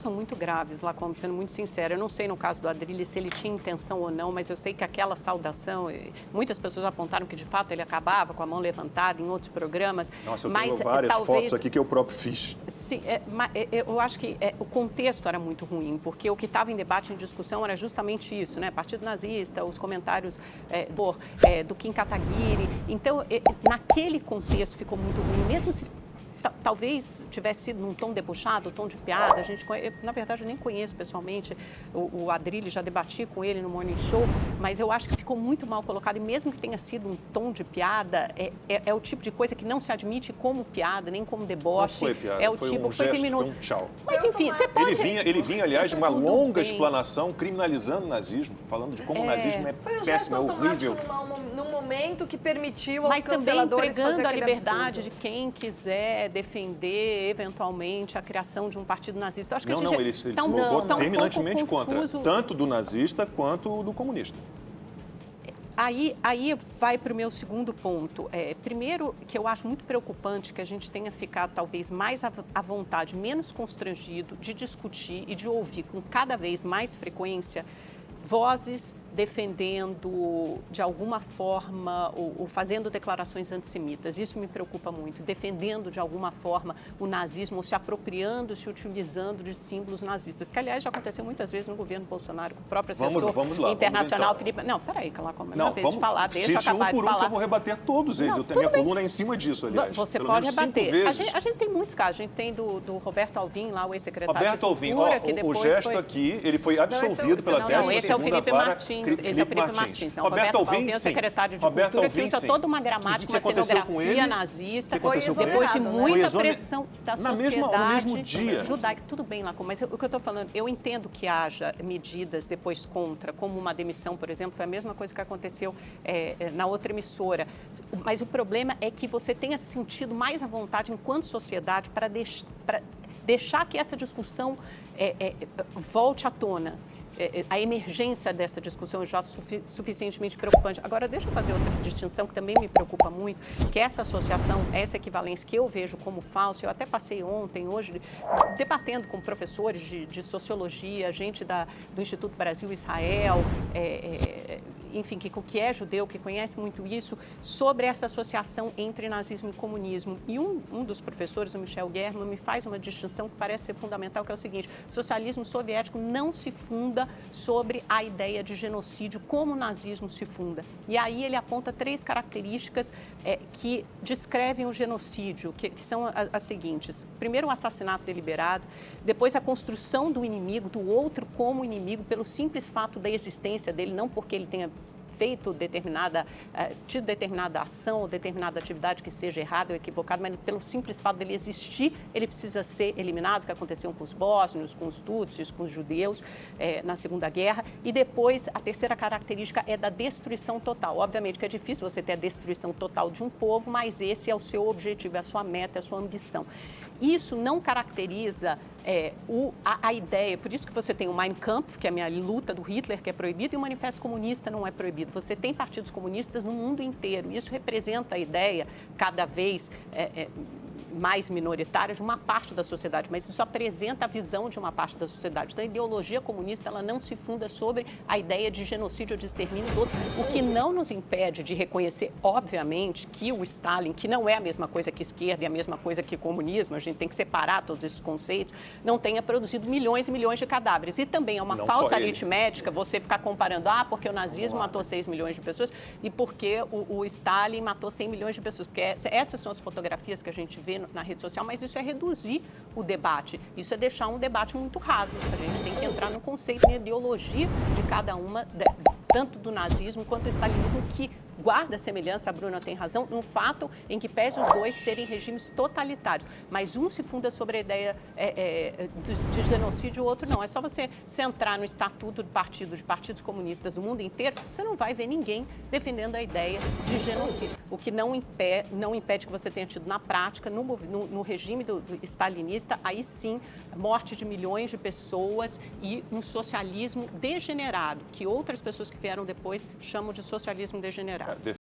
São muito graves, Lacombe, sendo muito sincera. Eu não sei no caso do Adrilles se ele tinha intenção ou não, mas eu sei que aquela saudação, muitas pessoas apontaram que de fato ele acabava com a mão levantada em outros programas. Nossa, eu tenho várias fotos aqui que eu próprio fiz. Sim, eu acho que o contexto era muito ruim, porque o que estava em debate, em discussão, era justamente isso, né? Partido nazista, os comentários do Kim Kataguiri. Então, naquele contexto ficou muito ruim, mesmo se talvez tivesse sido num tom debochado, tom de piada. Na verdade, eu nem conheço pessoalmente o Adrilles, já debati com ele no Morning Show, mas eu acho que ficou muito mal colocado. E mesmo que tenha sido um tom de piada, é o tipo de coisa que não se admite como piada, nem como deboche. Não foi piada, é o foi tipo, um gesto, criminoso. foi um tchau. Mas enfim, você pode... Ele vinha, aliás, de uma Tudo longa bem. explanação criminalizando o nazismo, falando de como o nazismo é Foi um gesto péssimo, é automático horrível. num momento que permitiu aos Mas também canceladores fazer pregando a aquele liberdade absurdo. de quem quiser defender, eventualmente, a criação de um partido nazista. Eu acho que Ele se colocou terminantemente contra, tanto do nazista quanto do comunista. Aí vai para o meu segundo ponto. Primeiro, que eu acho muito preocupante que a gente tenha ficado talvez mais à vontade, menos constrangido de discutir e de ouvir com cada vez mais frequência vozes defendendo, de alguma forma, ou fazendo declarações antissemitas. Isso me preocupa muito. Defendendo, de alguma forma, o nazismo, ou se apropriando, se utilizando de símbolos nazistas, que, aliás, já aconteceu muitas vezes no governo Bolsonaro, com o próprio assessor internacional, Felipe... Não, peraí, Calacombe, uma vez de falar, deixa eu acabar de falar. Que eu vou rebater todos eles. Minha coluna é em cima disso, aliás. Você pode rebater. A gente tem muitos casos. A gente tem do Roberto Alvim, lá, o ex-secretário de Cultura, que depois o gesto aqui, ele foi absolvido pela 10ª vara. Não, esse é o Felipe Martins. Esse é o Felipe Martins. Não, Roberto Alvim é o secretário de Cultura, que usa toda uma gramática, uma cenografia nazista, depois de muita pressão da sociedade judaica. Tudo bem, Lacombe, mas o que eu estou falando, eu entendo que haja medidas depois contra, como uma demissão, por exemplo, foi a mesma coisa que aconteceu na outra emissora. Mas o problema é que você tenha se sentido mais à vontade, enquanto sociedade, para deixar que essa discussão volte à tona. A emergência dessa discussão já é suficientemente preocupante. Agora, deixa eu fazer outra distinção que também me preocupa muito, que essa associação, essa equivalência que eu vejo como falsa, eu até passei ontem, hoje, debatendo com professores de sociologia, gente do Instituto Brasil-Israel, enfim, que é judeu, que conhece muito isso, sobre essa associação entre nazismo e comunismo. E um dos professores, o Michel German, me faz uma distinção que parece ser fundamental, que é o seguinte: o socialismo soviético não se funda sobre a ideia de genocídio como o nazismo se funda. E aí ele aponta 3 características que descrevem o genocídio, que são as seguintes. Primeiro, o assassinato deliberado, depois a construção do inimigo, do outro como inimigo, pelo simples fato da existência dele, não porque ele tenha tido determinada ação ou determinada atividade que seja errada ou equivocada, mas pelo simples fato dele existir, ele precisa ser eliminado, que aconteceu com os bósnios, com os tutsis, com os judeus na Segunda Guerra. E depois, a terceira característica é da destruição total. Obviamente que é difícil você ter a destruição total de um povo, mas esse é o seu objetivo, é a sua meta, é a sua ambição. Isso não caracteriza a ideia, por isso que você tem o Mein Kampf, que é a minha luta do Hitler, que é proibido, e o Manifesto Comunista não é proibido. Você tem partidos comunistas no mundo inteiro. Isso representa a ideia, cada vez mais minoritária, de uma parte da sociedade, mas isso apresenta a visão de uma parte da sociedade. Então, a ideologia comunista, ela não se funda sobre a ideia de genocídio ou de extermínio do outro, o que não nos impede de reconhecer, obviamente, que o Stalin, que não é a mesma coisa que esquerda e a mesma coisa que comunismo, a gente tem que separar todos esses conceitos, não tenha produzido milhões e milhões de cadáveres. E também é uma falsa aritmética você ficar comparando, porque o nazismo matou 6 milhões de pessoas e porque o Stalin matou 100 milhões de pessoas, porque essas são as fotografias que a gente vê na rede social, mas isso é reduzir o debate, isso é deixar um debate muito raso. A gente tem que entrar no conceito e ideologia de cada uma, tanto do nazismo quanto do stalinismo, que guarda semelhança, a Bruna tem razão, no fato em que pese os dois serem regimes totalitários, mas um se funda sobre a ideia de genocídio, o outro não. É só você entrar no estatuto de partidos comunistas do mundo inteiro, você não vai ver ninguém defendendo a ideia de genocídio, o que não impede que você tenha tido na prática, no regime do stalinista, aí sim, morte de milhões de pessoas e um socialismo degenerado, que outras pessoas que vieram depois chamam de socialismo degenerado.